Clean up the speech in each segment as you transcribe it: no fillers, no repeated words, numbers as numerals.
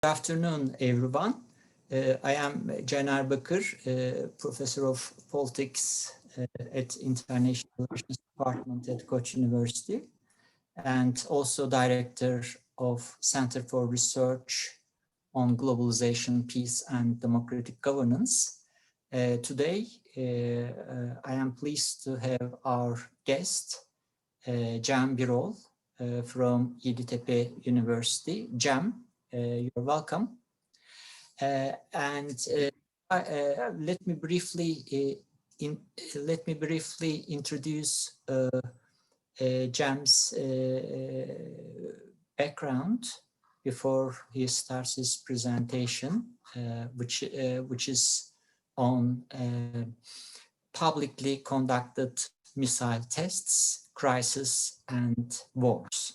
Good afternoon, everyone. I am Caner Bakır, Professor of Politics at International Relations Department at Koç University, and also Director of Center for Research on Globalization, Peace and Democratic Governance. Today, I am pleased to have our guest, Birol from Yeditepe University. You're welcome. Let me briefly introduce Cem's background before he starts his presentation, which is on publicly conducted missile tests, crises, and wars.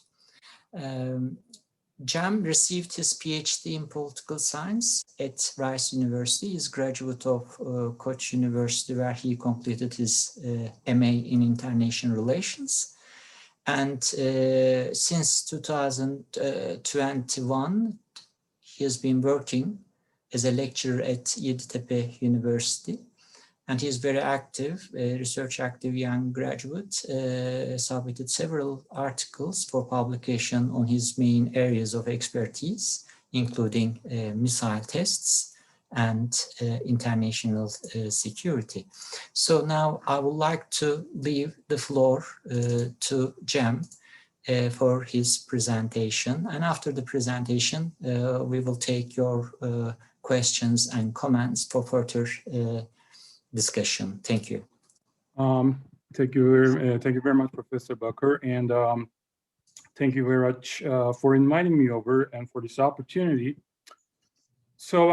Cem received his PhD in political science at Rice University. He's a graduate of Koç University, where he completed his MA in International Relations. And since 2021, he has been working as a lecturer at Yeditepe University. And he's very active, research active young graduate, submitted several articles for publication on his main areas of expertise, including missile tests and international security. So now I would like to leave the floor to Cem for his presentation. And after the presentation, we will take your questions and comments for further discussion. Thank you. Thank you very much, Professor Bakır, and thank you very much for inviting me over and for this opportunity. So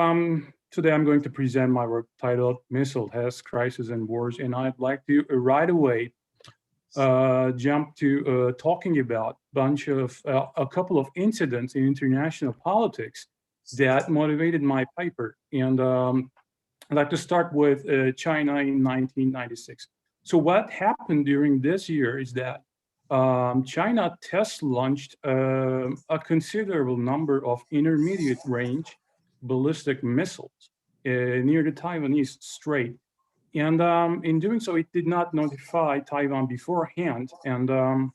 today I'm going to present my work titled Missile Tests, Crises and Wars, and I'd like to right away jump to talking about a couple of incidents in international politics that motivated my paper. And I'd like to start with China in 1996. So what happened during this year is that China test launched a considerable number of intermediate range ballistic missiles near the Taiwanese Strait. And in doing so, it did not notify Taiwan beforehand. And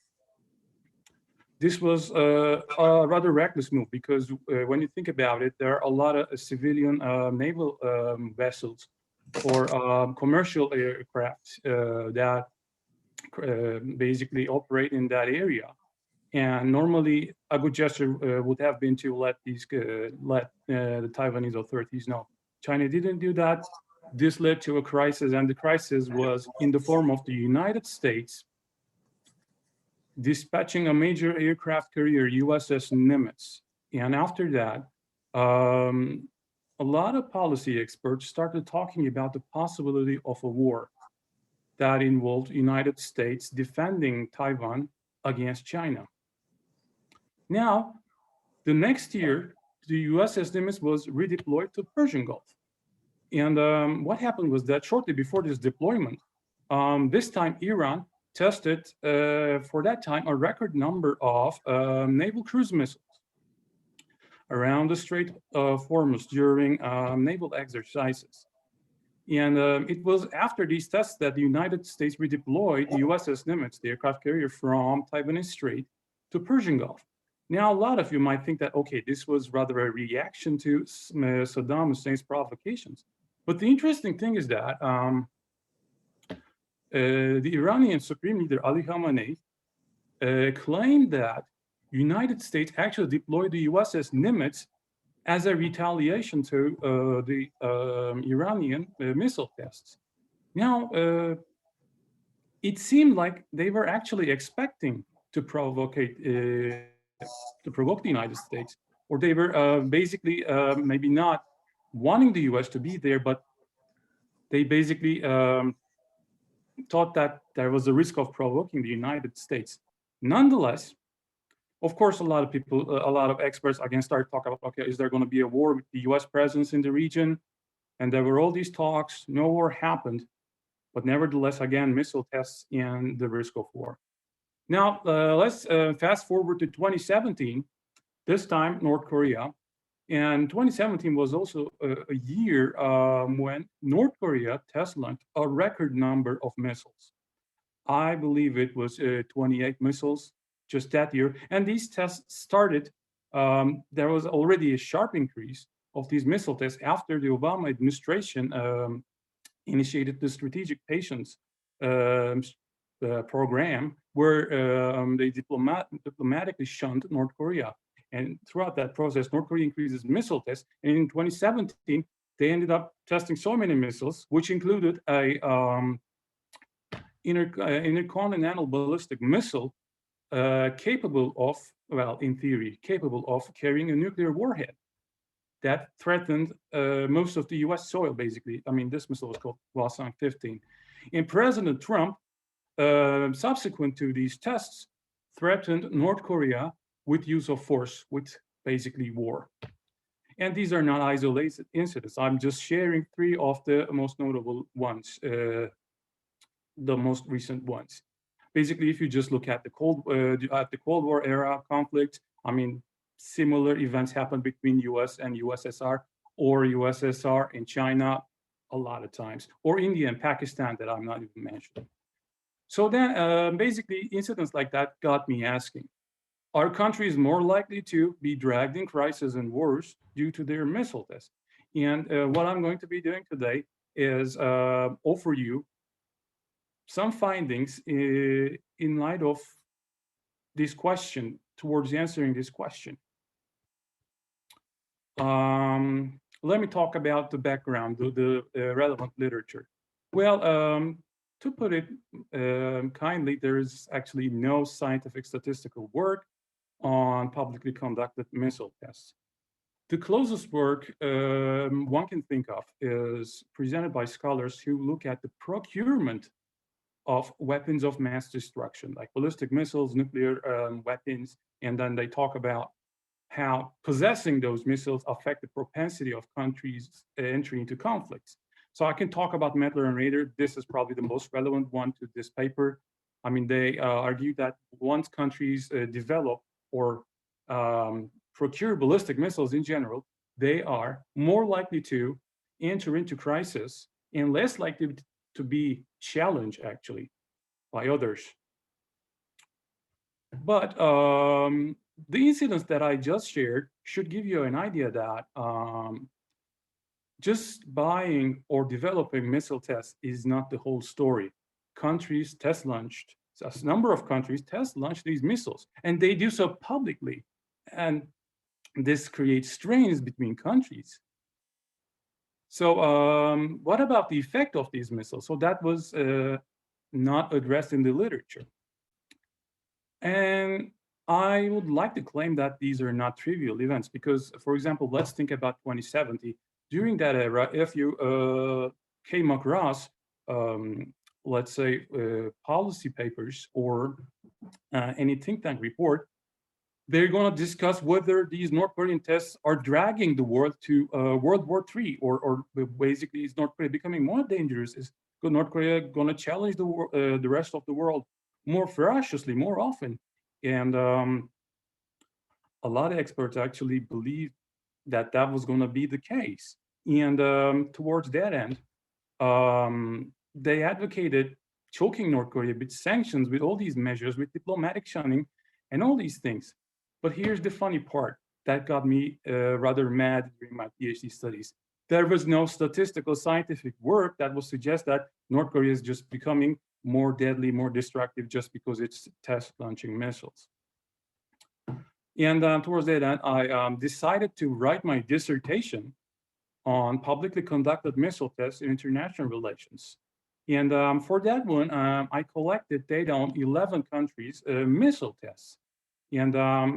this was a rather reckless move because when you think about it, there are a lot of civilian naval vessels or commercial aircraft that basically operate in that area. And normally, a good gesture would have been to let the Taiwanese authorities know. China didn't do that. This led to a crisis, and the crisis was in the form of the United States dispatching a major aircraft carrier, USS Nimitz. And after that, a lot of policy experts started talking about the possibility of a war that involved United States defending Taiwan against China. Now, the next year, the USS Nimitz was redeployed to Persian Gulf. And what happened was that shortly before this deployment, this time Iran tested, for that time, a record number of naval cruise missiles around the Strait of Hormuz during naval exercises. And it was after these tests that the United States redeployed the USS Nimitz, the aircraft carrier, from Taiwanese Strait to Persian Gulf. Now, a lot of you might think that, okay, this was rather a reaction to Saddam Hussein's provocations. But the interesting thing is that the Iranian Supreme Leader Ali Khamenei claimed that United States actually deployed the USS Nimitz as a retaliation to the Iranian missile tests. Now, it seemed like they were actually expecting to provoke the United States, or they were basically maybe not wanting the US to be there, but they basically thought that there was a risk of provoking the United States. Nonetheless, of course, a lot of people, a lot of experts again started talking about, okay, is there going to be a war with the US presence in the region? And there were all these talks, no war happened, but nevertheless, again, missile tests and the risk of war. Now, let's fast forward to 2017. This time, North Korea And 2017 was also a year when North Korea test launched a record number of missiles. I believe it was 28 missiles just that year. And these tests started, there was already a sharp increase of these missile tests after the Obama administration initiated the Strategic Patience program, where they diplomatically shunned North Korea. And throughout that process, North Korea increases missile tests. And in 2017, they ended up testing so many missiles, which included a intercontinental ballistic missile capable of, well, in theory, capable of carrying a nuclear warhead that threatened most of the US soil, basically. I mean, this missile was called Hwasong-15. And President Trump, subsequent to these tests, threatened North Korea with use of force, with basically war. And these are not isolated incidents. I'm just sharing three of the most notable ones, the most recent ones. Basically, if you just look at the Cold War era conflict, I mean, similar events happened between US and USSR, or USSR and China a lot of times, or India and Pakistan that I'm not even mentioning. So then basically incidents like that got me asking, are countries more likely to be dragged in crises and wars due to their missile tests? And what I'm going to be doing today is offer you some findings in light of this question, towards answering this question. Let me talk about the background, the relevant literature. Well, to put it kindly, there is actually no scientific statistical work on publicly conducted missile tests. The closest work one can think of is presented by scholars who look at the procurement of weapons of mass destruction, like ballistic missiles, nuclear weapons, and then they talk about how possessing those missiles affect the propensity of countries' entry into conflicts. So I can talk about Mettler and Rader. This is probably the most relevant one to this paper. I mean, they argue that once countries develop or procure ballistic missiles in general, they are more likely to enter into crisis and less likely to be challenged, actually, by others. But the incidents that I just shared should give you an idea that just buying or developing missile tests is not the whole story. Countries test launched, a number of countries test launched these missiles, and they do so publicly. And this creates strains between countries. So what about the effect of these missiles? So that was not addressed in the literature. And I would like to claim that these are not trivial events because, for example, let's think about 2070. During that era, if you came across, let's say, policy papers or any think tank report, they're going to discuss whether these North Korean tests are dragging the world to World War III, or basically is North Korea becoming more dangerous? Is North Korea going to challenge the rest of the world more ferociously, more often? And a lot of experts actually believe that that was going to be the case. And towards that end, they advocated choking North Korea with sanctions, with all these measures, with diplomatic shunning, and all these things. But here's the funny part that got me rather mad during my PhD studies. There was no statistical scientific work that would suggest that North Korea is just becoming more deadly, more destructive just because it's test launching missiles. And towards that end, I decided to write my dissertation on publicly conducted missile tests in international relations. And for that one, I collected data on 11 countries' missile tests. And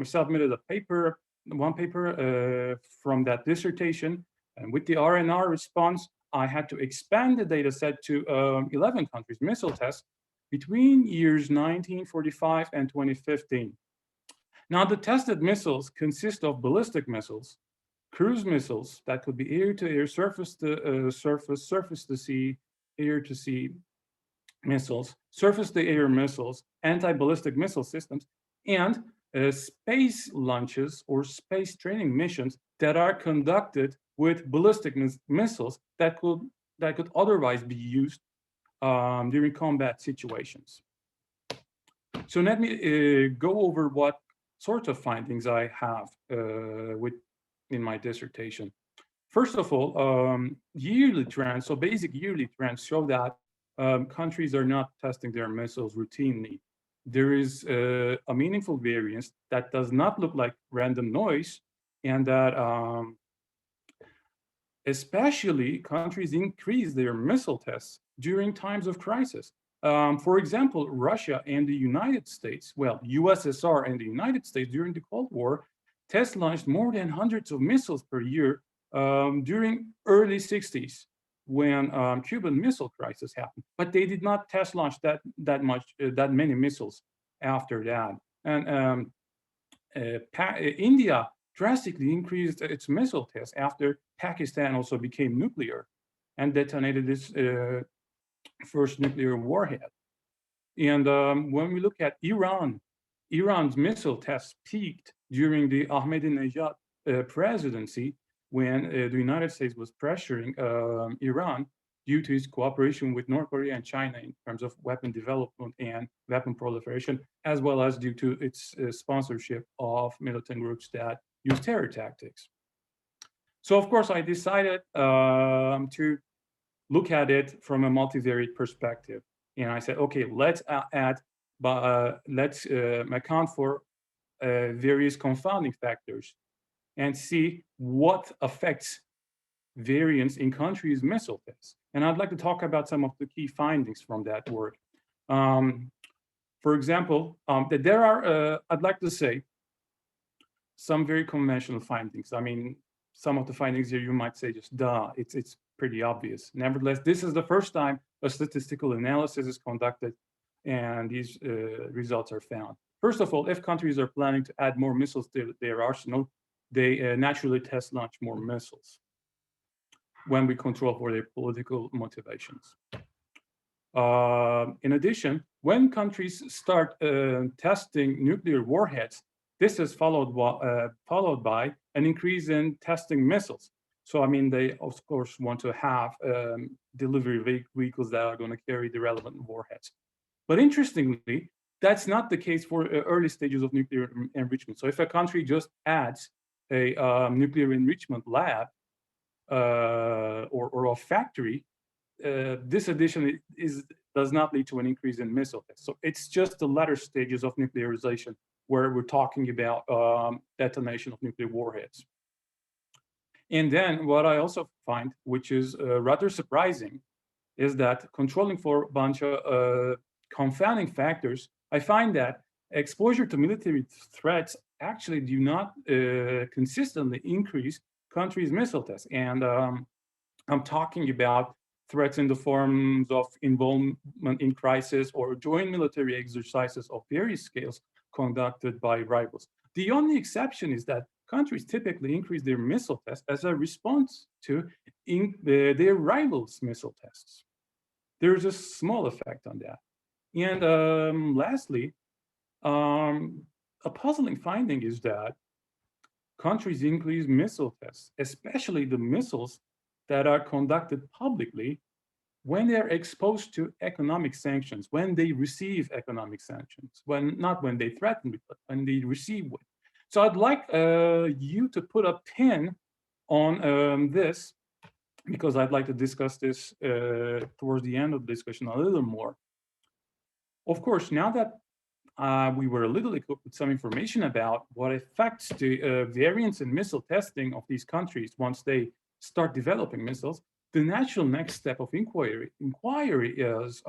submitted a paper, one paper from that dissertation. And with the R&R response, I had to expand the data set to 11 countries' missile tests between years 1945 and 2015. Now, the tested missiles consist of ballistic missiles, cruise missiles that could be air-to-air, surface-to-surface, surface-to-sea, air-to-sea missiles, surface-to-air missiles, anti-ballistic missile systems, and space launches or space training missions that are conducted with ballistic missiles that could otherwise be used during combat situations. So let me go over what sorts of findings I have in my dissertation. First of all, yearly trends, so basic yearly trends show that countries are not testing their missiles routinely. There is a meaningful variance that does not look like random noise, and that especially countries increase their missile tests during times of crisis. For example, Russia and the United States, well, USSR and the United States during the Cold War, test launched more than hundreds of missiles per year during early 60s when Cuban Missile Crisis happened. But they did not test launch that many missiles after that. And India drastically increased its missile tests after Pakistan also became nuclear and detonated its first nuclear warhead. And when we look at Iran, Iran's missile tests peaked during the Ahmadinejad presidency when the United States was pressuring Iran due to its cooperation with North Korea and China in terms of weapon development and weapon proliferation, as well as due to its sponsorship of militant groups that use terror tactics. So of course, I decided to look at it from a multivariate perspective. And I said, okay, let's account for various confounding factors and see what affects variance in countries' missile tests. And I'd like to talk about some of the key findings from that work. For example, that there are, I'd like to say, some very conventional findings. I mean, some of the findings here you might say just, duh, it's pretty obvious. Nevertheless, this is the first time a statistical analysis is conducted and these results are found. First of all, if countries are planning to add more missiles to their arsenal, they naturally test launch more missiles when we control for their political motivations. In addition, when countries start testing nuclear warheads, this is followed by an increase in testing missiles. So, I mean, they, of course, want to have delivery vehicles that are going to carry the relevant warheads. But interestingly, that's not the case for early stages of nuclear enrichment. So if a country just adds a nuclear enrichment lab or a factory, this addition does not lead to an increase in missile tests. So it's just the latter stages of nuclearization where we're talking about detonation of nuclear warheads. And then what I also find, which is rather surprising, is that controlling for a bunch of confounding factors, I find that exposure to military threats actually do not consistently increase countries' missile tests. And I'm talking about threats in the forms of involvement in crisis or joint military exercises of various scales conducted by rivals. The only exception is that countries typically increase their missile tests as a response to their rivals' missile tests. There's a small effect on that. And lastly, a puzzling finding is that countries increase missile tests, especially the missiles that are conducted publicly when they're exposed to economic sanctions, when they receive economic sanctions, not when they threaten with, but when they receive one. So I'd like you to put a pin on this, because I'd like to discuss this towards the end of the discussion a little more. Of course, now that we were a little equipped with some information about what affects the variance in missile testing of these countries once they start developing missiles, the natural next step of inquiry is,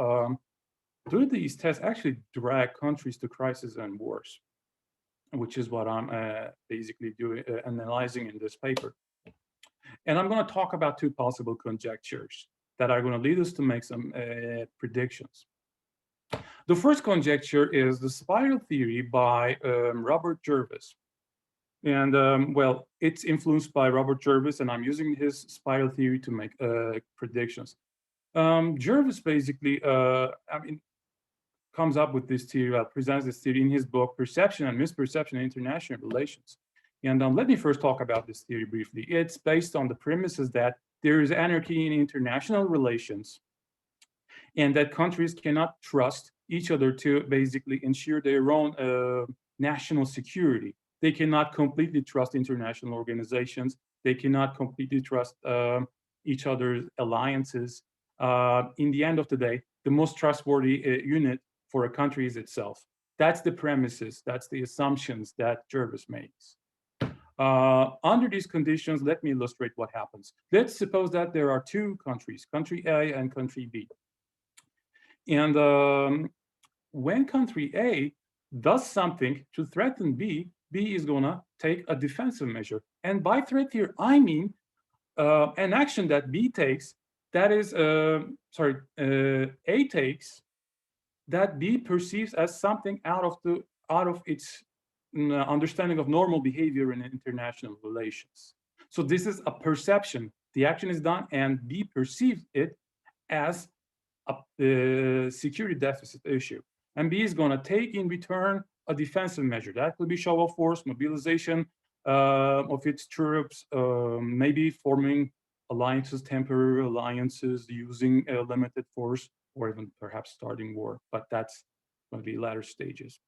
do these tests actually drag countries to crisis and wars? Which is what I'm basically analyzing in this paper. And I'm going to talk about two possible conjectures that are going to lead us to make some predictions. The first conjecture is the spiral theory by Robert Jervis. And well, it's influenced by Robert Jervis, and I'm using his spiral theory to make predictions. Jervis basically, comes up with this theory, presents this theory in his book, Perception and Misperception in International Relations. And let me first talk about this theory briefly. It's based on the premises that there is anarchy in international relations and that countries cannot trust each other to basically ensure their own national security. They cannot completely trust international organizations. They cannot completely trust each other's alliances. In the end of the day, the most trustworthy unit for a country is itself. That's the premises, that's the assumptions that Jervis makes. Under these conditions, let me illustrate what happens. Let's suppose that there are two countries, country A and country B. And when country A does something to threaten B, B is gonna take a defensive measure. And by threat here, I mean an action that B takes, that is, A takes, that B perceives as something out of its understanding of normal behavior in international relations. So this is a perception. The action is done and B perceives it as a security deficit issue. And B is going to take in return a defensive measure. That could be show of force, mobilization of its troops, maybe forming alliances, temporary alliances, using limited force, or even perhaps starting war. But that's going to be latter stages.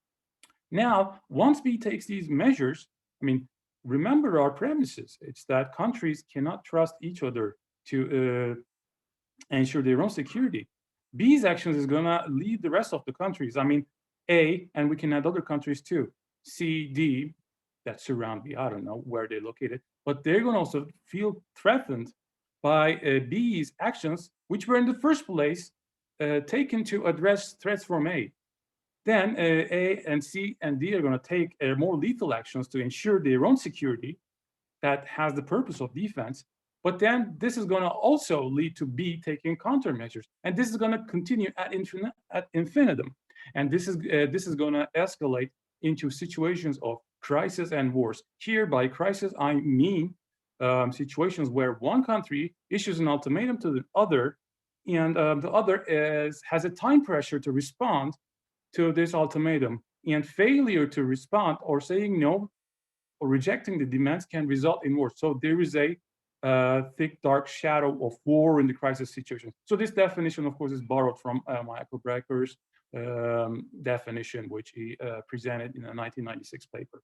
Now, once B takes these measures, I mean, remember our premises. It's that countries cannot trust each other to ensure their own security. B's actions is going to lead the rest of the countries. I mean, A, and we can add other countries too, C, D, that surround B, I don't know where they're located, but they're going to also feel threatened by B's actions, which were in the first place taken to address threats from A. Then A and C and D are going to take more lethal actions to ensure their own security that has the purpose of defense. But then this is going to also lead to B taking countermeasures. And this is going to continue ad infinitum. And this is going to escalate into situations of crisis and wars. Here, by crisis, I mean situations where one country issues an ultimatum to the other, and the other has a time pressure to respond to this ultimatum, and failure to respond or saying no or rejecting the demands can result in war. So there is a thick, dark shadow of war in the crisis situation. So this definition, of course, is borrowed from Michael Brecker's definition, which he presented in a 1996 paper.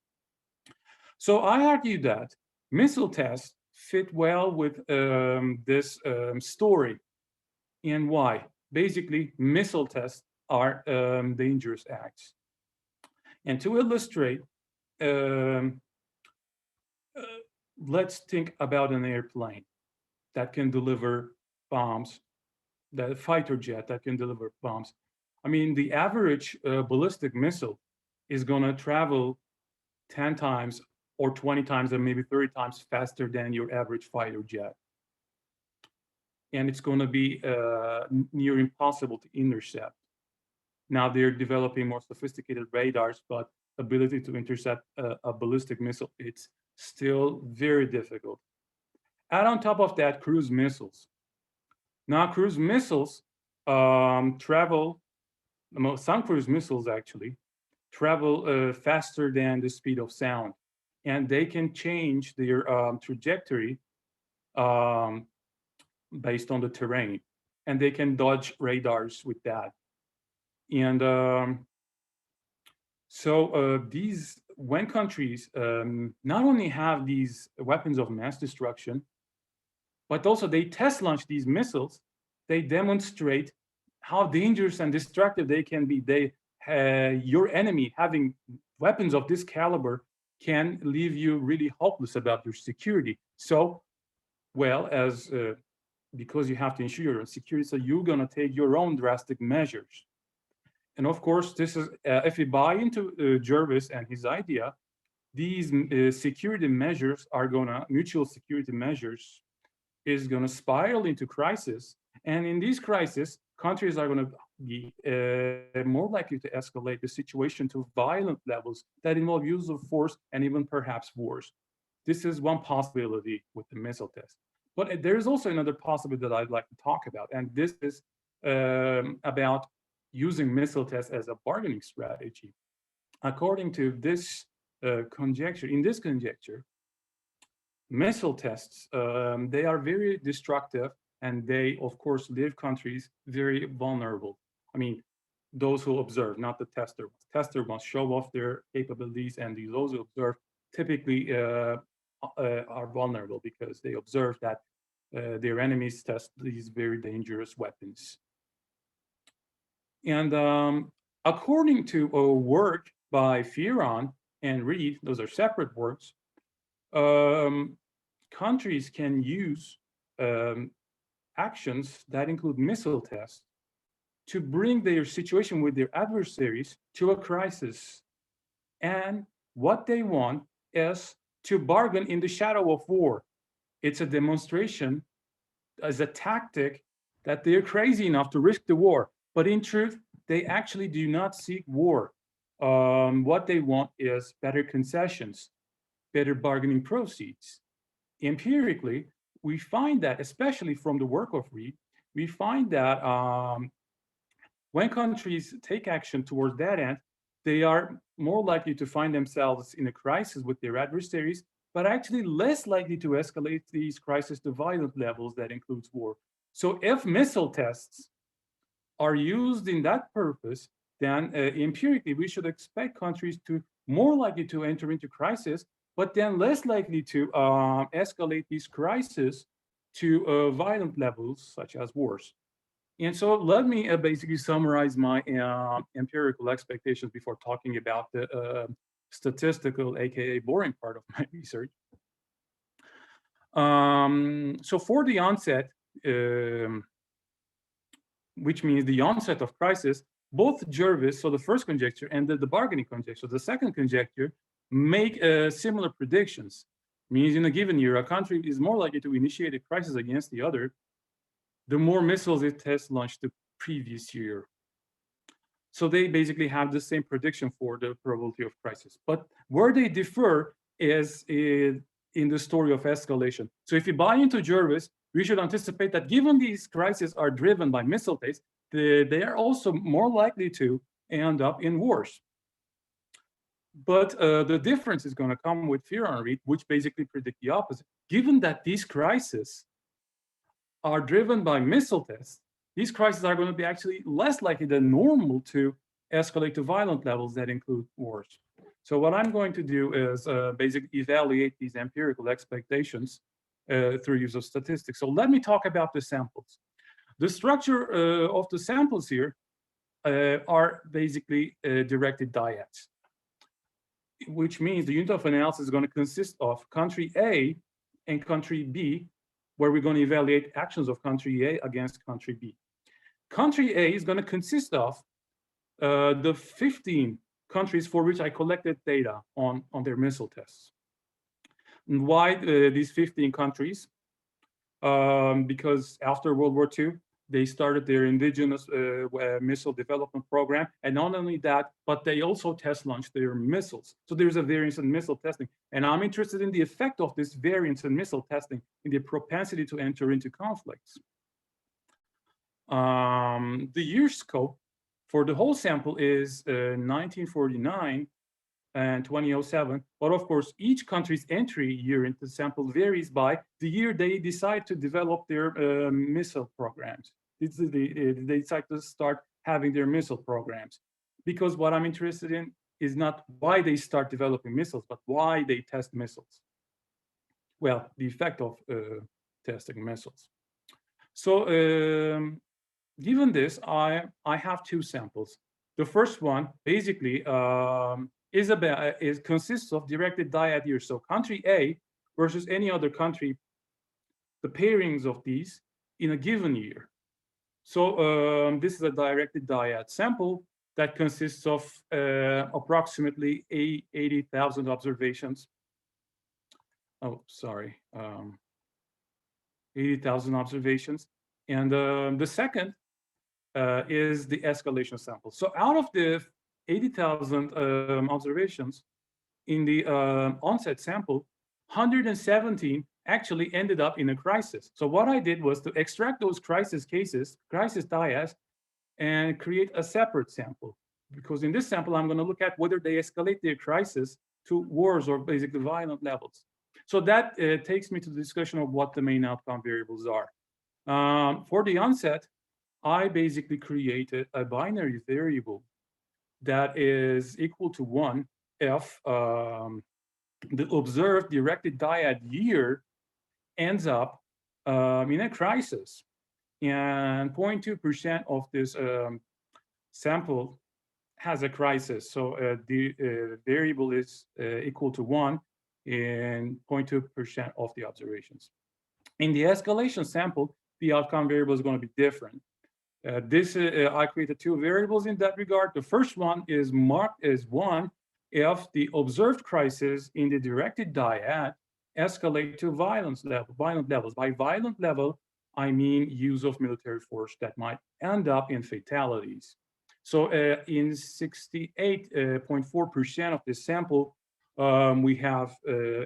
So I argue that missile tests fit well with this story. And why? Basically, missile tests are dangerous acts. And to illustrate, let's think about an airplane that can deliver bombs, that fighter jet that can deliver bombs. I mean, the average ballistic missile is going to travel 10 times or 20 times or maybe 30 times faster than your average fighter jet. And it's going to be near impossible to intercept. Now they're developing more sophisticated radars, but ability to intercept a ballistic missile, it's still very difficult. Add on top of that cruise missiles. Now cruise missiles travel, some cruise missiles actually, travel faster than the speed of sound. And they can change their trajectory based on the terrain. And they can dodge radars with that. And when countries not only have these weapons of mass destruction, but also they test launch these missiles, they demonstrate how dangerous and destructive they can be. Your enemy having weapons of this caliber can leave you really hopeless about your security. So, well, because you have to ensure your own security, so you're going to take your own drastic measures. And of course, this is if we buy into Jervis and his idea, these security measures are mutual security measures is going to spiral into crisis. And in these crises, countries are going to be more likely to escalate the situation to violent levels that involve use of force and even perhaps wars. This is one possibility with the missile test. But there is also another possibility that I'd like to talk about. And this is about using missile tests as a bargaining strategy. According to this conjecture. In this conjecture, missile tests, they are very destructive, and they, of course, leave countries very vulnerable. I mean, those who observe, not the tester. Tester must show off their capabilities, and those who observe typically are vulnerable because they observe that their enemies test these very dangerous weapons. And according to a work by Fearon and Reed, those are separate works, countries can use actions that include missile tests to bring their situation with their adversaries to a crisis. And what they want is to bargain in the shadow of war. It's a demonstration as a tactic that they're crazy enough to risk the war. But in truth, they actually do not seek war. What they want is better concessions, better bargaining proceeds. Empirically, we find that, especially from the work of Reed, we find that when countries take action towards that end, they are more likely to find themselves in a crisis with their adversaries, but actually less likely to escalate these crises to violent levels that includes war. So if missile tests are used in that purpose, then empirically we should expect countries to more likely to enter into crisis, but then less likely to escalate these crises to violent levels such as wars. And so let me basically summarize my empirical expectations before talking about the statistical, aka boring part of my research. So for the onset, which means the onset of crisis, both Jervis, so the first conjecture, and the bargaining conjecture, the second conjecture, make similar predictions. Means in a given year, a country is more likely to initiate a crisis against the other the more missiles it has launched the previous year. So they basically have the same prediction for the probability of crisis. But where they differ is in the story of escalation. So if you buy into Jervis, we should anticipate that given these crises are driven by missile tests, they are also more likely to end up in wars. But the difference is going to come with Fearon and Reed, which basically predict the opposite. Given that these crises are driven by missile tests, these crises are going to be actually less likely than normal to escalate to violent levels that include wars. So what I'm going to do is basically evaluate these empirical expectations through use of statistics. So let me talk about the samples. The structure of the samples here are basically directed dyads, which means the unit of analysis is going to consist of country A and country B, where we're going to evaluate actions of country A against country B. Country A is going to consist of the 15 countries for which I collected data on their missile tests. And why these 15 countries? Because after World War II, they started their indigenous missile development program. And not only that, but they also test launched their missiles. So there's a variance in missile testing. And I'm interested in the effect of this variance in missile testing in the propensity to enter into conflicts. The year scope for the whole sample is 1949 and 2007. But of course, each country's entry year into the sample varies by the year they decide to develop their missile programs. They decide to start having their missile programs. Because what I'm interested in is not why they start developing missiles, but why they test missiles. Well, the effect of testing missiles. So given this, I have two samples. The first one basically consists of directed dyad years. So country A versus any other country, the pairings of these in a given year. So this is a directed dyad sample that consists of approximately 80,000 observations. Oh, sorry, 80,000 observations. And the second is the escalation sample. So out of the 80,000 observations in the onset sample, 117 actually ended up in a crisis. So what I did was to extract those crisis cases, crisis dyads, and create a separate sample. Because in this sample, I'm going to look at whether they escalate their crisis to wars or basically violent levels. So that takes me to the discussion of what the main outcome variables are. For the onset, I basically created a binary variable that is equal to 1 if the observed directed dyad year ends up in a crisis. And 0.2% of this sample has a crisis. So the variable is equal to 1 in 0.2% of the observations. In the escalation sample, the outcome variable is going to be different. I created two variables in that regard. The first one is marked as 1 if the observed crisis in the directed dyad escalate to violent levels. By violent level, I mean use of military force that might end up in fatalities. So in 68.4% of the sample, we have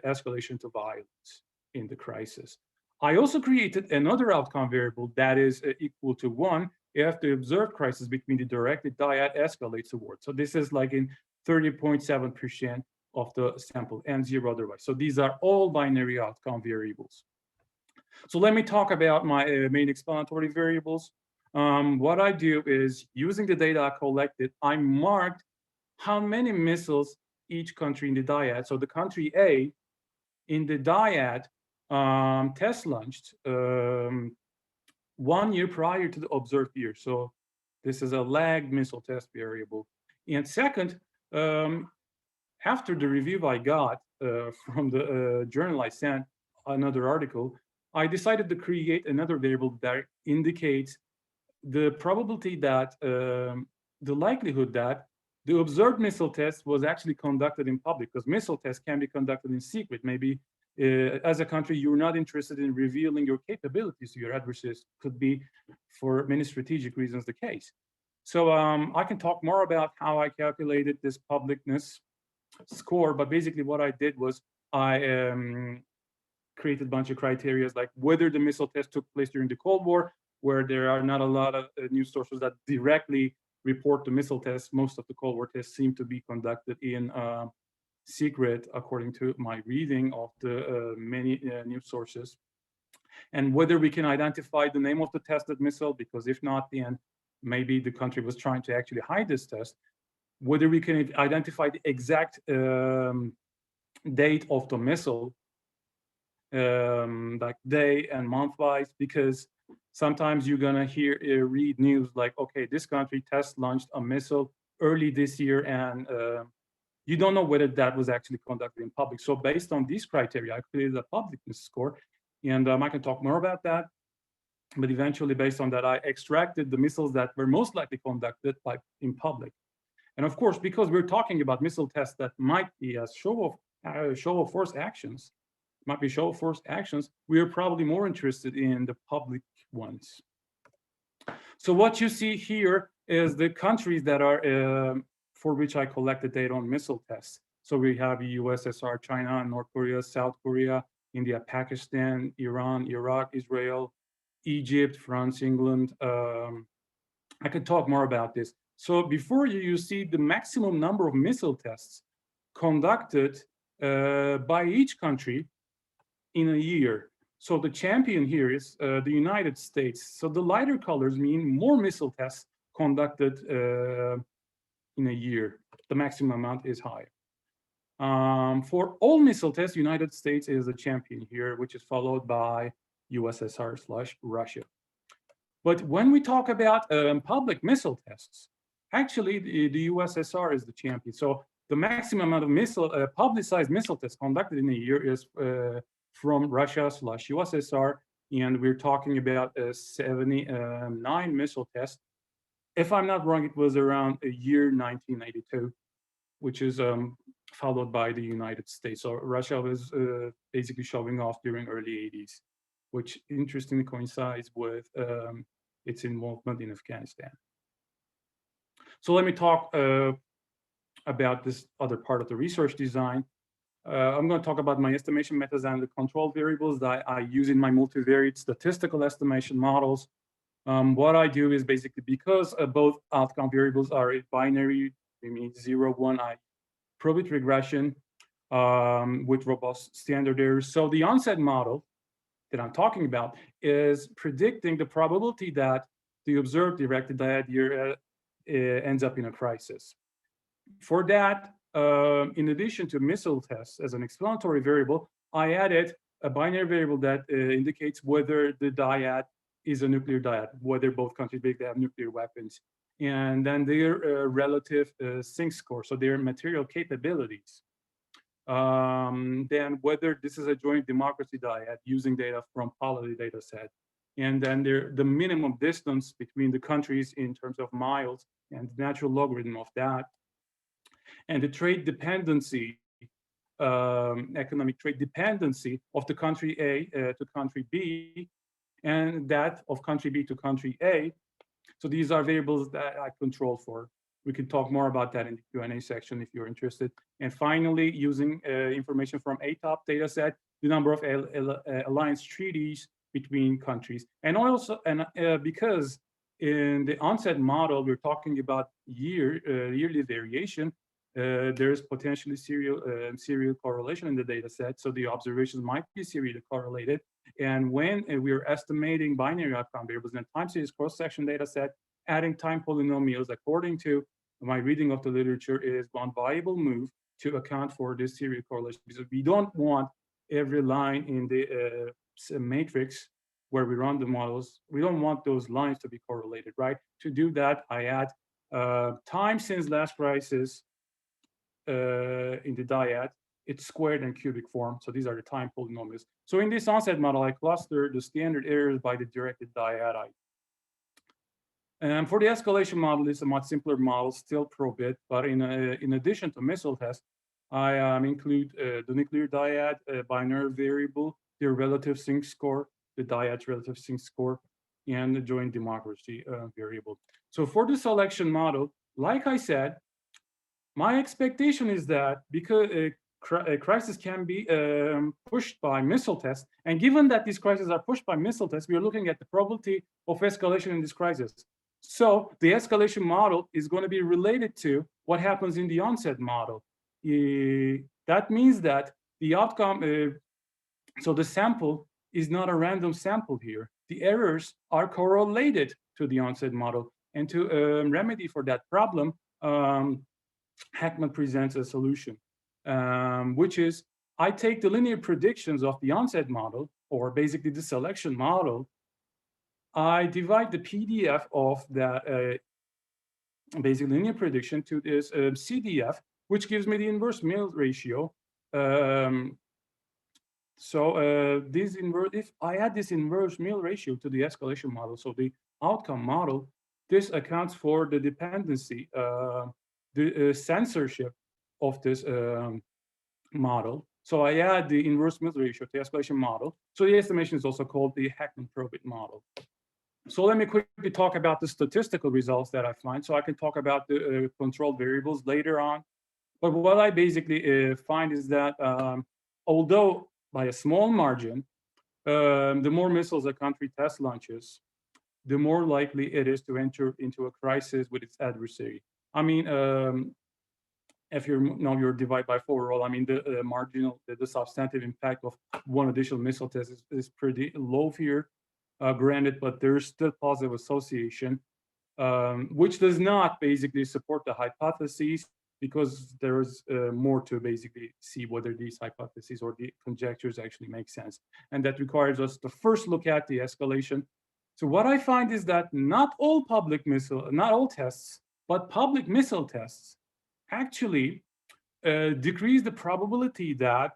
escalation to violence in the crisis. I also created another outcome variable that is equal to 1 if the observed crisis between the directed dyad escalates towards. So this is like in 30.7% of the sample and 0 otherwise. So these are all binary outcome variables. So let me talk about my main explanatory variables. What I do is, using the data I collected, I marked how many missiles each country in the dyad. So the country A in the dyad test launched 1 year prior to the observed year. So this is a lagged missile test variable. And second, after the review I got from the journal I sent, another article, I decided to create another variable that indicates the probability that, the likelihood that the observed missile test was actually conducted in public, because missile tests can be conducted in secret. Maybe as a country, you're not interested in revealing your capabilities to your adversaries. Could be for many strategic reasons the case. So I can talk more about how I calculated this publicness score, but basically what I did was I created a bunch of criteria like whether the missile test took place during the Cold War, where there are not a lot of news sources that directly report the missile tests. Most of the Cold War tests seem to be conducted in secret, according to my reading of the many news sources. And whether we can identify the name of the tested missile, because if not, then maybe the country was trying to actually hide this test. Whether we can identify the exact date of the missile, like day and month wise, because sometimes you're gonna read news like, okay, this country test launched a missile early this year, and you don't know whether that was actually conducted in public. So based on these criteria, I created a publicness score, and I can talk more about that. But eventually, based on that, I extracted the missiles that were most likely conducted in public. And of course, because we're talking about missile tests that might be a show of force actions, we are probably more interested in the public ones. So what you see here is the countries that are for which I collected data on missile tests. So we have USSR, China, North Korea, South Korea, India, Pakistan, Iran, Iraq, Israel, Egypt, France, England. I could talk more about this. So before you see the maximum number of missile tests conducted by each country in a year. So the champion here is the United States. So the lighter colors mean more missile tests conducted in a year. The maximum amount is higher. For all missile tests, United States is the champion here, which is followed by USSR/Russia. But when we talk about public missile tests, actually the USSR is the champion. So the maximum amount of publicized missile tests conducted in a year is from Russia/USSR, and we're talking about 79 missile tests. If I'm not wrong, it was around a year 1982, which is followed by the United States. So Russia was basically showing off during early 80s, which interestingly coincides with its involvement in Afghanistan. So let me talk about this other part of the research design. I'm going to talk about my estimation methods and the control variables that I use in my multivariate statistical estimation models. What I do is basically, because both outcome variables are binary, we mean 0, 1, I Probit regression. with robust standard errors. So the onset model that I'm talking about is predicting the probability that the observed directed dyad year ends up in a crisis. For that, in addition to missile tests as an explanatory variable, I added a binary variable that indicates whether the dyad is a nuclear dyad, whether both countries basically have nuclear weapons, and then their relative sync score, so their material capabilities. Then whether this is a joint democracy dyad using data from polity data set, and then the minimum distance between the countries in terms of miles and the natural logarithm of that, and the trade dependency, economic trade dependency of the country A to country B, and that of country B to country A. So these are variables that I control for. We can talk more about that in the Q&A section if you're interested. And finally, using information from ATOP data set, the number of alliance treaties between countries. And also, because in the onset model, we're talking about yearly variation, there's potentially serial correlation in the data set. So the observations might be serially correlated. And when we're estimating binary outcome variables in a time series cross-section data set, adding time polynomials according to my reading of the literature is one viable move to account for this serial correlation, because we don't want every line in the matrix where we run the models, we don't want those lines to be correlated, right? To do that, I add time since last crisis in the dyad, it's squared and cubic form. So these are the time polynomials. So in this onset model, I cluster the standard errors by the directed dyad. And for the escalation model, it's a much simpler model, still Probit, but in addition to missile test, I include the nuclear dyad binary variable, their relative sync score, the dyad's relative sync score, and the joint democracy variable. So for the selection model, like I said, my expectation is that because a crisis can be pushed by missile tests, and given that these crises are pushed by missile tests, we are looking at the probability of escalation in this crisis. So the escalation model is going to be related to what happens in the onset model. That means that the outcome, so the sample is not a random sample here. The errors are correlated to the onset model. And to remedy for that problem, Heckman presents a solution, which is I take the linear predictions of the onset model, or basically the selection model. I divide the PDF of that basic linear prediction to this CDF, which gives me the inverse mean ratio. If I add this inverse mean ratio to the escalation model, so the outcome model, this accounts for the dependency, the censorship of this model. So I add the inverse mean ratio to the escalation model. So the estimation is also called the Heckman Probit model. So let me quickly talk about the statistical results that I find. So I can talk about the control variables later on. But what I basically find is that although by a small margin, the more missiles a country test launches, the more likely it is to enter into a crisis with its adversary. I mean, if you're divide by 4 rule, I mean, the marginal, the substantive impact of one additional missile test is pretty low here. Granted, but there's still positive association, which does not basically support the hypotheses, because there's more to basically see whether these hypotheses or the conjectures actually make sense. And that requires us to first look at the escalation. So what I find is that not all tests, but public missile tests actually decrease the probability that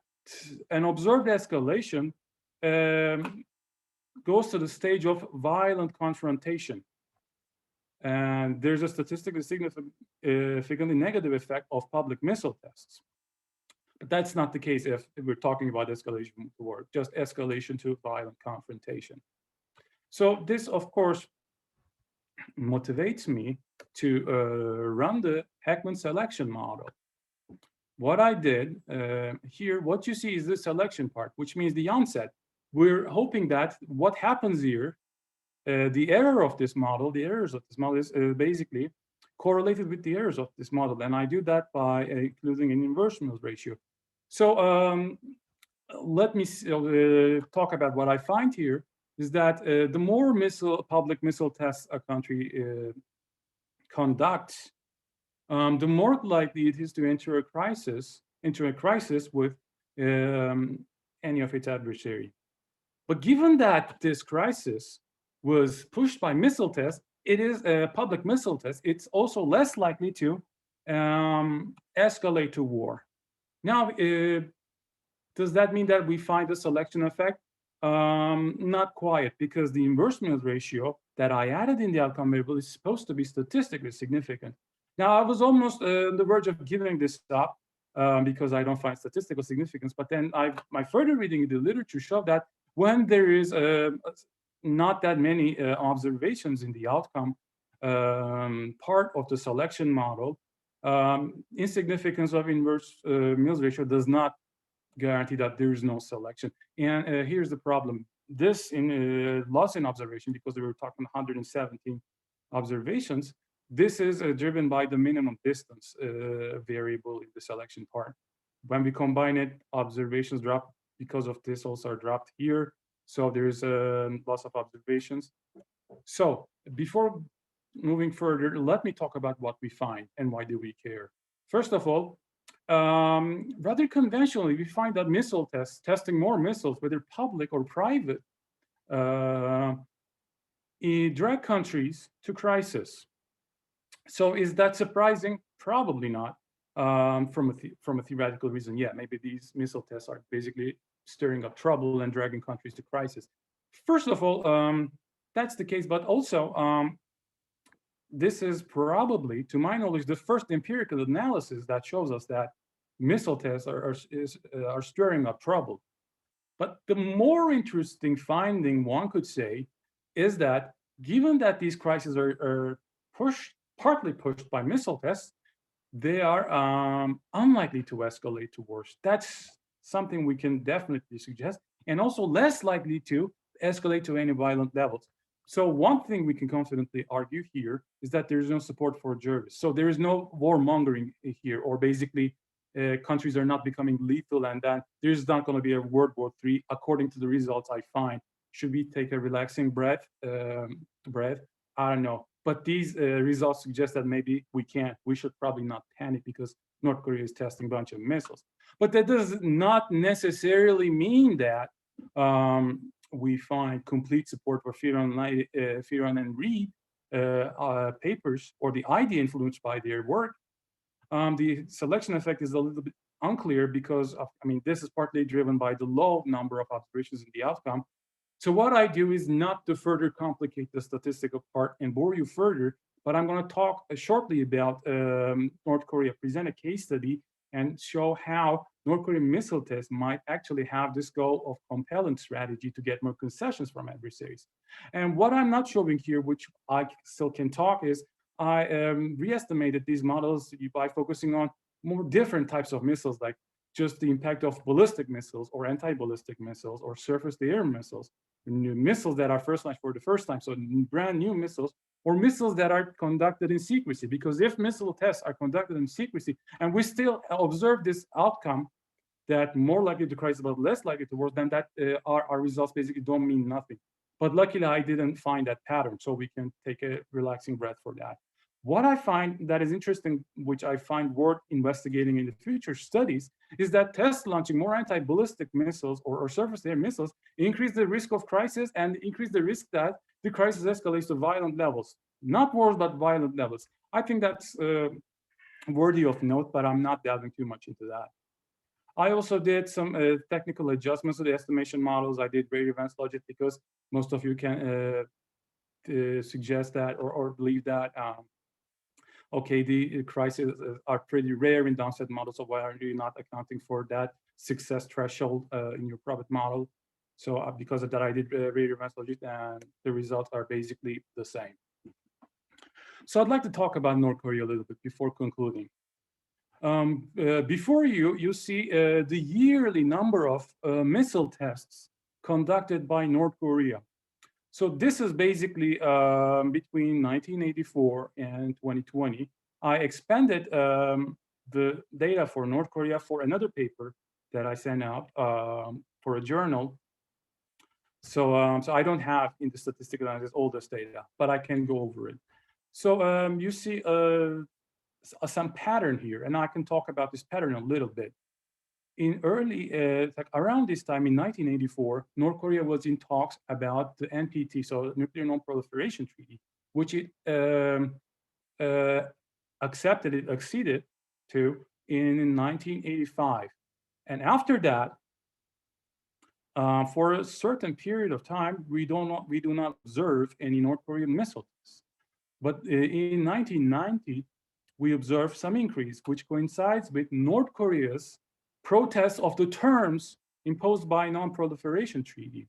an observed escalation goes to the stage of violent confrontation. And there's a statistically significantly negative effect of public missile tests. But that's not the case if we're talking about escalation toward just escalation to violent confrontation. So this, of course, motivates me to run the Heckman selection model. What I did here, what you see is the selection part, which means the onset. We're hoping that what happens here, the error of this model, the errors of this model is basically correlated with the errors of this model. And I do that by including an inverse mean ratio. So let me talk about what I find here is that the more public missile tests a country conducts, the more likely it is to enter a crisis with any of its adversary. But given that this crisis was pushed by missile tests, it is a public missile test. It's also less likely to escalate to war. Now, does that mean that we find a selection effect? Not quite, because the inverse-Mills ratio that I added in the outcome variable is supposed to be statistically significant. Now, I was almost on the verge of giving this up because I don't find statistical significance, but then my further reading in the literature showed that when there is not that many observations in the outcome part of the selection model, insignificance of inverse Mills ratio does not guarantee that there is no selection. And here's the problem. This loss in observation, because we were talking 117 observations, this is driven by the minimum distance variable in the selection part. When we combine it, observations drop because of this also are dropped here. So there's a loss of observations. So before moving further, let me talk about what we find and why do we care. First of all, rather conventionally, we find that missile tests, testing more missiles, whether public or private, drag countries to crisis. So is that surprising? Probably not. From a theoretical reason, yeah, maybe these missile tests are basically stirring up trouble and dragging countries to crisis. First of all, that's the case, but also this is probably, to my knowledge, the first empirical analysis that shows us that missile tests are stirring up trouble. But the more interesting finding, one could say, is that given that these crises are partly pushed by missile tests, they are unlikely to escalate to wars. That's something we can definitely suggest, and also less likely to escalate to any violent levels. So one thing we can confidently argue here is that there is no support for Jervis. So there is no warmongering here, or basically countries are not becoming lethal, and that there's not going to be a World War III, according to the results I find. Should we take a relaxing breath? I don't know. But these results suggest that maybe we can't. We should probably not panic because North Korea is testing a bunch of missiles. But that does not necessarily mean that we find complete support for Firon and Reed papers, or the idea influenced by their work. The selection effect is a little bit unclear because of, this is partly driven by the low number of observations in the outcome. So what I do is not to further complicate the statistical part and bore you further, but I'm going to talk shortly about North Korea, present a case study and show how North Korean missile tests might actually have this goal of compelling strategy to get more concessions from adversaries. And what I'm not showing here, which I still can talk, is I re-estimated these models by focusing on more different types of missiles, like just the impact of ballistic missiles or anti-ballistic missiles or surface-to-air missiles, missiles that are first launched for the first time, so brand new missiles, or missiles that are conducted in secrecy. Because if missile tests are conducted in secrecy, and we still observe this outcome, that more likely to crisis but less likely to war, then that our results basically don't mean nothing. But luckily, I didn't find that pattern, so we can take a relaxing breath for that. What I find that is interesting, which I find worth investigating in the future studies, is that tests launching more anti-ballistic missiles or surface-to-air missiles increase the risk of crisis and increase the risk that the crisis escalates to violent levels. Not wars, but violent levels. I think that's worthy of note, but I'm not delving too much into that. I also did some technical adjustments to the estimation models. I did rate events logic because most of you can suggest that or believe that okay, the crises are pretty rare in downside models, so why are you not accounting for that success threshold in your Probit model? So because of that, I did rate events logic, and the results are basically the same. So I'd like to talk about North Korea a little bit before concluding. Before you see the yearly number of missile tests conducted by North Korea. So this is basically between 1984 and 2020. I expanded the data for North Korea for another paper that I sent out for a journal. So, so I don't have in the statistical analysis all this data, but I can go over it. So you see some pattern here, and I can talk about this pattern a little bit. In early, like around this time in 1984, North Korea was in talks about the NPT, so Nuclear Non-Proliferation Treaty, which it accepted, it acceded to in 1985. And after that, for a certain period of time, we do not observe any North Korean missile tests. But in 1990, we observed some increase, which coincides with North Korea's protest of the terms imposed by Non-Proliferation Treaty.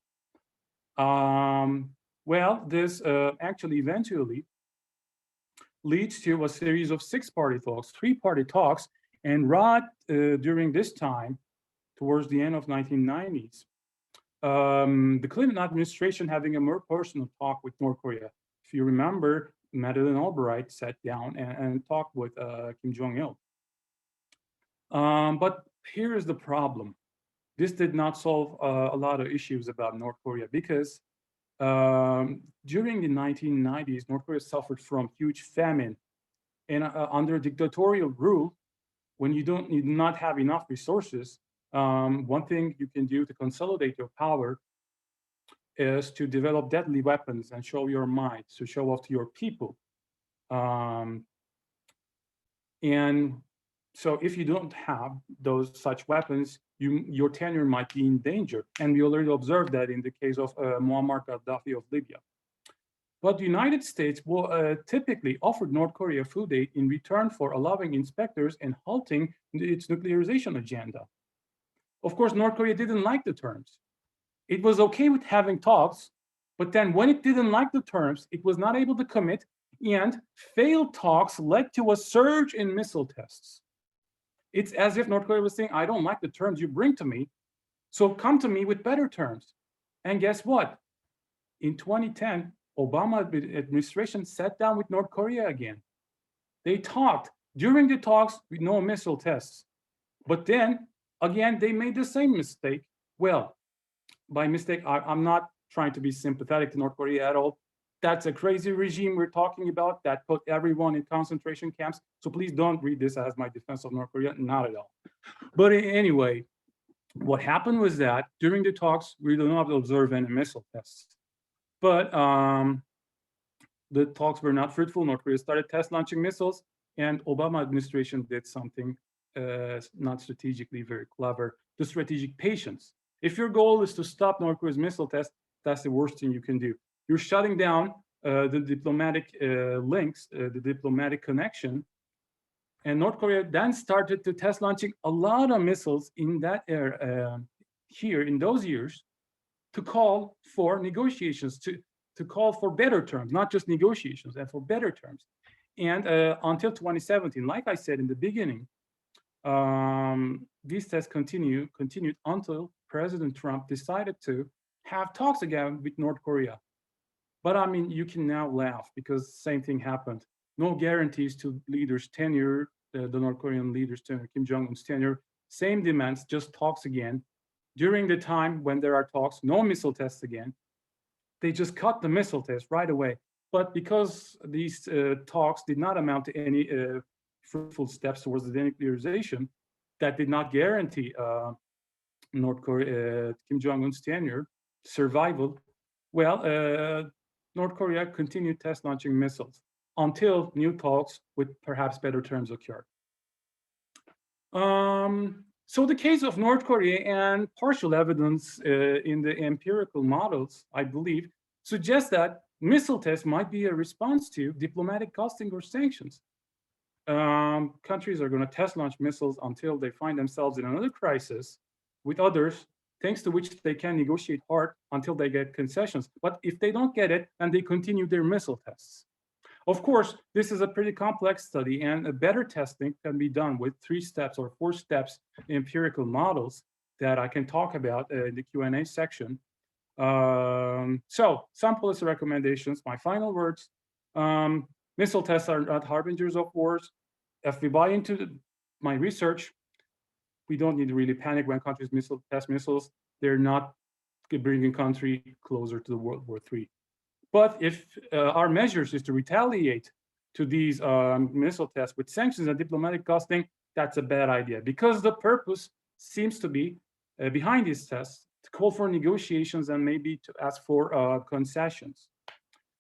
Well, this actually eventually leads to a series of six-party talks, three-party talks, and right during this time, towards the end of 1990s, the Clinton administration having a more personal talk with North Korea. If you remember, Madeleine Albright sat down and talked with Kim Jong-il. But here is the problem. This did not solve a lot of issues about North Korea because during the 1990s, North Korea suffered from huge famine. And under dictatorial rule, when you do not have enough resources, one thing you can do to consolidate your power is to develop deadly weapons and show your might, to show off to your people. And so if you don't have those such weapons, your tenure might be in danger. And we already observed that in the case of Muammar Gaddafi of Libya. But the United States will typically offer North Korea food aid in return for allowing inspectors and halting its nuclearization agenda. Of course, North Korea didn't like the terms. It was okay with having talks, but then when it didn't like the terms, it was not able to commit, and failed talks led to a surge in missile tests. It's as if North Korea was saying, I don't like the terms you bring to me, so come to me with better terms. And guess what? In 2010, Obama administration sat down with North Korea again. They talked. During the talks, with no missile tests. But then, again, they made the same mistake. Well, by mistake, I'm not trying to be sympathetic to North Korea at all. That's a crazy regime we're talking about that put everyone in concentration camps. So please don't read this as my defense of North Korea, not at all. But anyway, what happened was that during the talks, we did not observe any missile tests. But the talks were not fruitful. North Korea started test launching missiles, and Obama administration did something not strategically very clever, the strategic patience. If your goal is to stop North Korea's missile test, that's the worst thing you can do. You're shutting down the diplomatic links, the diplomatic connection. And North Korea then started to test launching a lot of missiles in that era, here in those years, to call for negotiations, to call for better terms, not just negotiations, and for better terms. And until 2017, like I said in the beginning, these tests continued until President Trump decided to have talks again with North Korea. But I mean, you can now laugh because the same thing happened. No guarantees to leaders' tenure, the North Korean leaders' tenure, Kim Jong-un's tenure, same demands, just talks again. During the time when there are talks, no missile tests again. They just cut the missile test right away. But because these talks did not amount to any fruitful steps towards the denuclearization, that did not guarantee North Korea, Kim Jong-un's tenure, survival, well, North Korea continued test launching missiles until new talks with perhaps better terms occurred. So the case of North Korea and partial evidence in the empirical models, I believe, suggests that missile tests might be a response to diplomatic costing or sanctions. Countries are going to test launch missiles until they find themselves in another crisis with others, thanks to which they can negotiate hard until they get concessions. But if they don't get it, then they continue their missile tests. Of course, this is a pretty complex study, and a better testing can be done with 3 steps or 4 steps empirical models that I can talk about in the Q&A section. So some policy recommendations, my final words. Missile tests are not harbingers of wars. If we buy into my research, we don't need to really panic when countries test missiles. They're not bringing country closer to the World War III. But if our measures is to retaliate to these missile tests with sanctions and diplomatic costing, that's a bad idea, because the purpose seems to be behind these tests to call for negotiations and maybe to ask for concessions.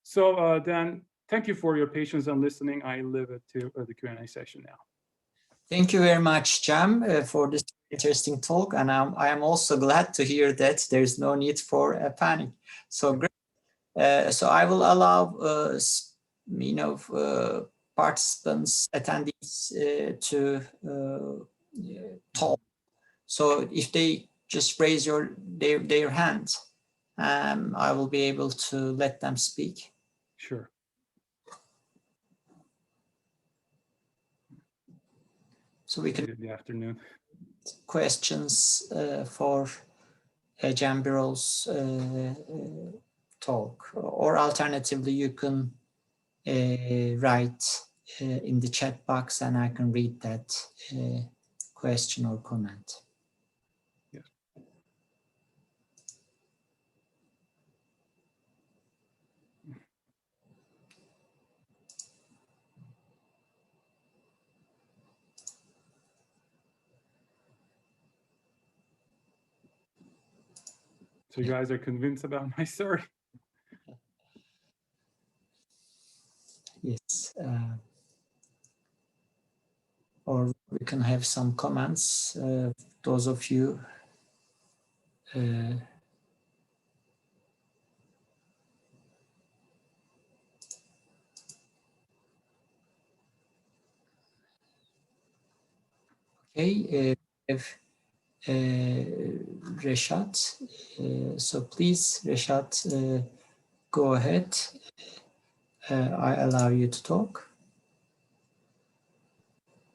So then, thank you for your patience and listening. I leave it to the Q&A session now. Thank you very much, Cem, for this interesting talk. And I am also glad to hear that there's no need for a panic. So great. So I will allow, participants, attendees to talk. So if they just raise their hands, I will be able to let them speak. Sure. So we can. Good afternoon. Questions for Cem Birol's talk, or alternatively, you can write in the chat box, and I can read that question or comment. Yes. So you guys are convinced about my story? Yes. Or we can have some comments, those of you. Okay, if Reshat, so please, Reshat, go ahead. I allow you to talk.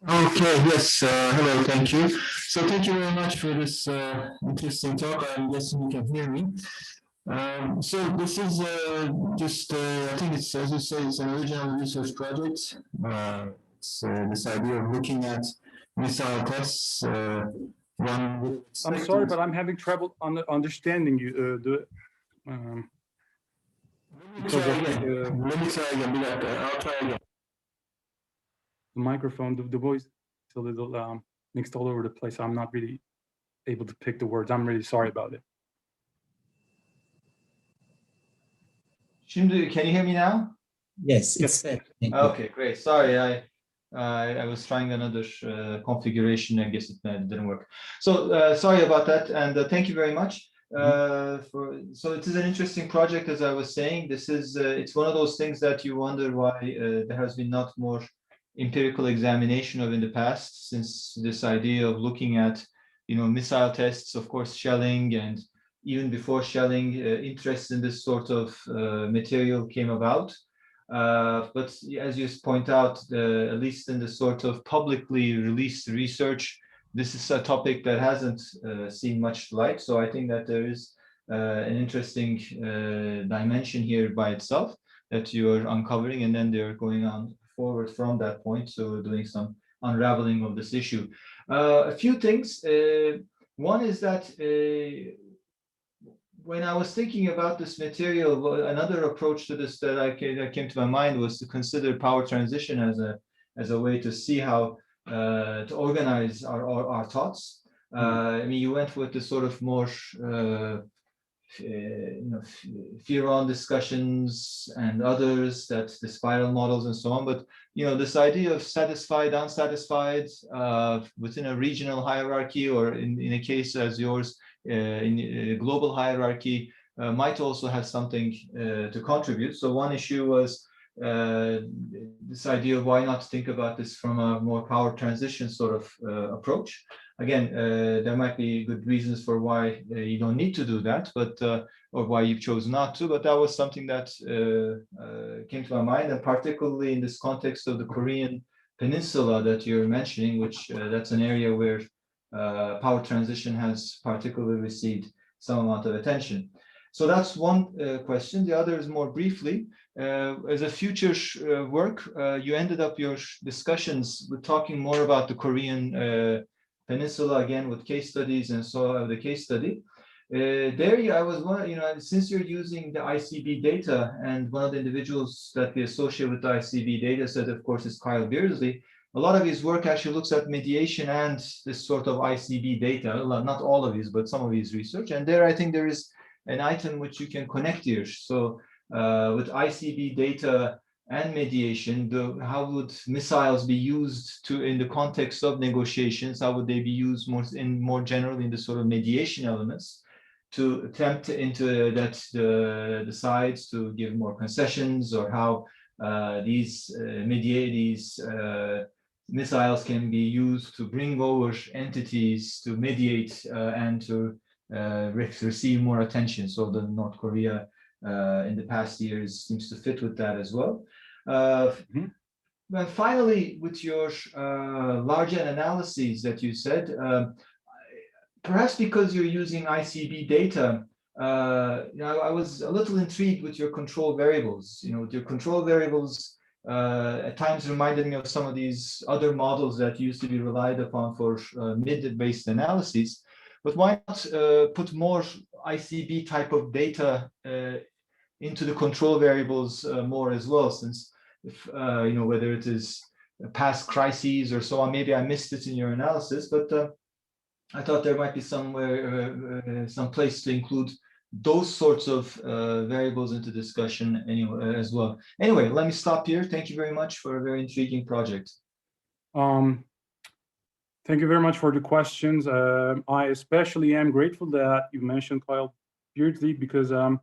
Okay, yes, hello, thank you. So thank you very much for this interesting talk. I'm guessing you can hear me. So this is just, I think it's, as you say, it's an original research project. It's this idea of looking at missile tests. I'm sorry, but I'm having trouble understanding you. Let me try again. I'll try again. The microphone, the voice is a little mixed all over the place. I'm not really able to pick the words. I'm really sorry about it. Şimdi, can you hear me now? Yes, it's better. Okay, great. Sorry, I was trying another configuration. I guess it didn't work. So sorry about that, and thank you very much. So it is an interesting project, as I was saying. This is it's one of those things that you wonder why there has been not more empirical examination of in the past, since this idea of looking at, missile tests, of course, shelling, and even before shelling, interest in this sort of material came about. But as you point out, at least in the sort of publicly released research, this is a topic that hasn't seen much light. So I think that there is an interesting dimension here by itself that you are uncovering, and then they're going on forward from that point. So doing some unraveling of this issue. A few things. One is that when I was thinking about this material, another approach to this that came to my mind was to consider power transition as a way to see how to organize our thoughts. I mean, you went with the sort of more fear-on discussions and others, that the spiral models and so on. But this idea of satisfied, unsatisfied within a regional hierarchy, or in a case as yours, in a global hierarchy, might also have something to contribute. So one issue was this idea of why not think about this from a more power transition sort of approach. Again, there might be good reasons for why you don't need to do that, but or why you chose not to. But that was something that came to my mind, and particularly in this context of the Korean Peninsula that you're mentioning, which that's an area where power transition has particularly received some amount of attention. So that's one question. The other is more briefly, as a future work, you ended up your discussions with talking more about the Korean Peninsula again with case studies, and so the case study. I was wondering, since you're using the ICB data, and one of the individuals that we associate with the ICB data set, of course, is Kyle Beardsley. A lot of his work actually looks at mediation and this sort of ICB data, not all of his, but some of his research. And there, I think there is an item which you can connect here. So with ICB data and mediation, how would missiles be used in the context of negotiations? How would they be used more generally in the sort of mediation elements to attempt into the sides to give more concessions, or how these missiles can be used to bring over entities to mediate and to receive more attention. So the North Korea in the past years seems to fit with that as well. But finally, with your large N analyses that you said, perhaps because you're using ICB data, I was a little intrigued with your control variables. With your control variables, at times reminded me of some of these other models that used to be relied upon for mid-based analyses. But why not put more ICB type of data into the control variables more as well? Since whether it is past crises or so on, maybe I missed it in your analysis, but I thought there might be somewhere, some place to include those sorts of variables into discussion anyway, as well. Anyway, let me stop here. Thank you very much for a very intriguing project. Thank you very much for the questions. I especially am grateful that you mentioned Kyle Beardsley, because I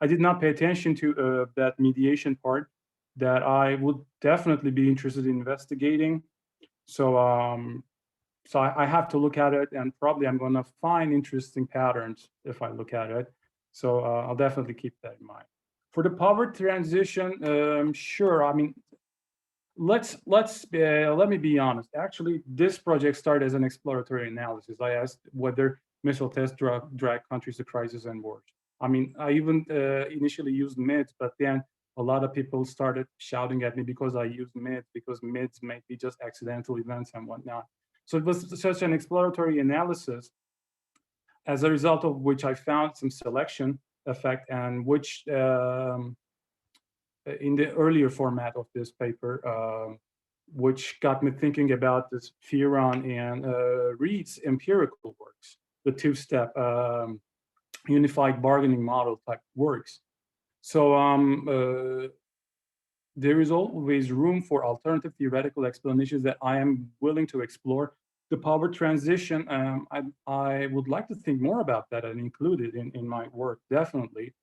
did not pay attention to that mediation part that I would definitely be interested in investigating. So I have to look at it, and probably I'm going to find interesting patterns if I look at it. So I'll definitely keep that in mind. For the power transition, sure. I mean, let me be honest. Actually, this project started as an exploratory analysis. I asked whether missile tests drag countries to crisis and wars. I mean, I even initially used MIDS, but then a lot of people started shouting at me because I used MIDS, because MIDS may be just accidental events and whatnot. So it was such an exploratory analysis, as a result of which I found some selection effect, and which in the earlier format of this paper, which got me thinking about this Fearon and Reed's empirical works, the two-step unified bargaining model type works. So there is always room for alternative theoretical explanations that I am willing to explore. The power transition, I would like to think more about that and include it in my work, definitely.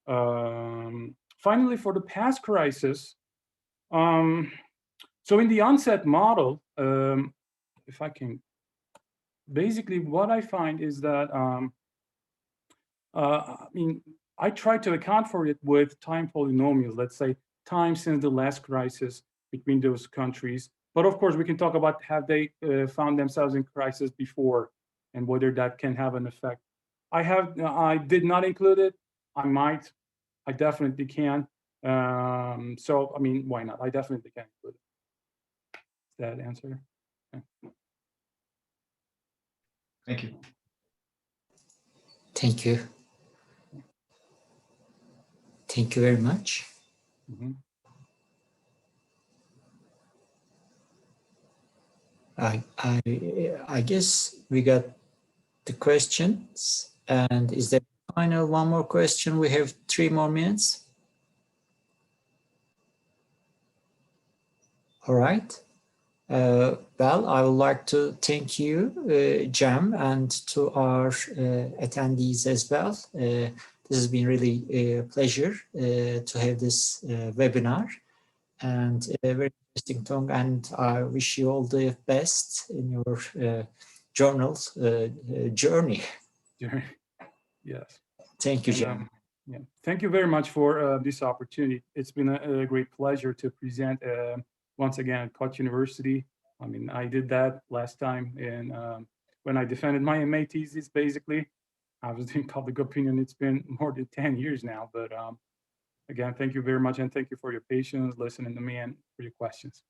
Finally, for the past crisis, so in the onset model, if I can, basically what I find is that, I mean, I try to account for it with time polynomials, let's say time since the last crisis between those countries. But of course, we can talk about have they found themselves in crisis before, and whether that can have an effect. I did not include it. I might. I definitely can. So, I mean, why not? I definitely can include it. Is that answer? Okay. Thank you. Thank you. Thank you very much. Mm-hmm. I guess we got the questions. And is there final one more question? We have 3 more minutes. All right. Well, I would like to thank you, Cem, and to our attendees as well. This has been really a pleasure to have this webinar, and a very interesting talk, and I wish you all the best in your journals journey. Yes. Thank you, Cem. Yeah. Thank you very much for this opportunity. It's been a great pleasure to present once again at Koç University. I mean, I did that last time when I defended my MA thesis, basically. I was doing public opinion. It's been more than 10 years now, but again, thank you very much, and thank you for your patience, listening to me, and for your questions.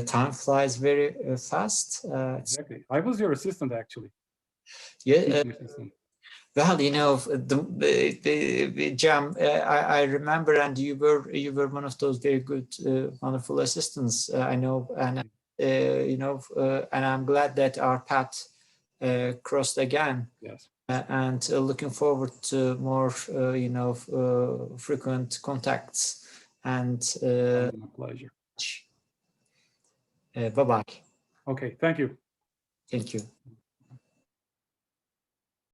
Time flies very fast. Exactly. I was your assistant, actually. Yeah. Teaching assistant. Well, you know, the Jam, I remember, and you were one of those very good, wonderful assistants. I know, and you know, and I'm glad that our path crossed again. Yes. And looking forward to more, you know, frequent contacts. And My pleasure. bye bye. Okay. Thank you. Thank you.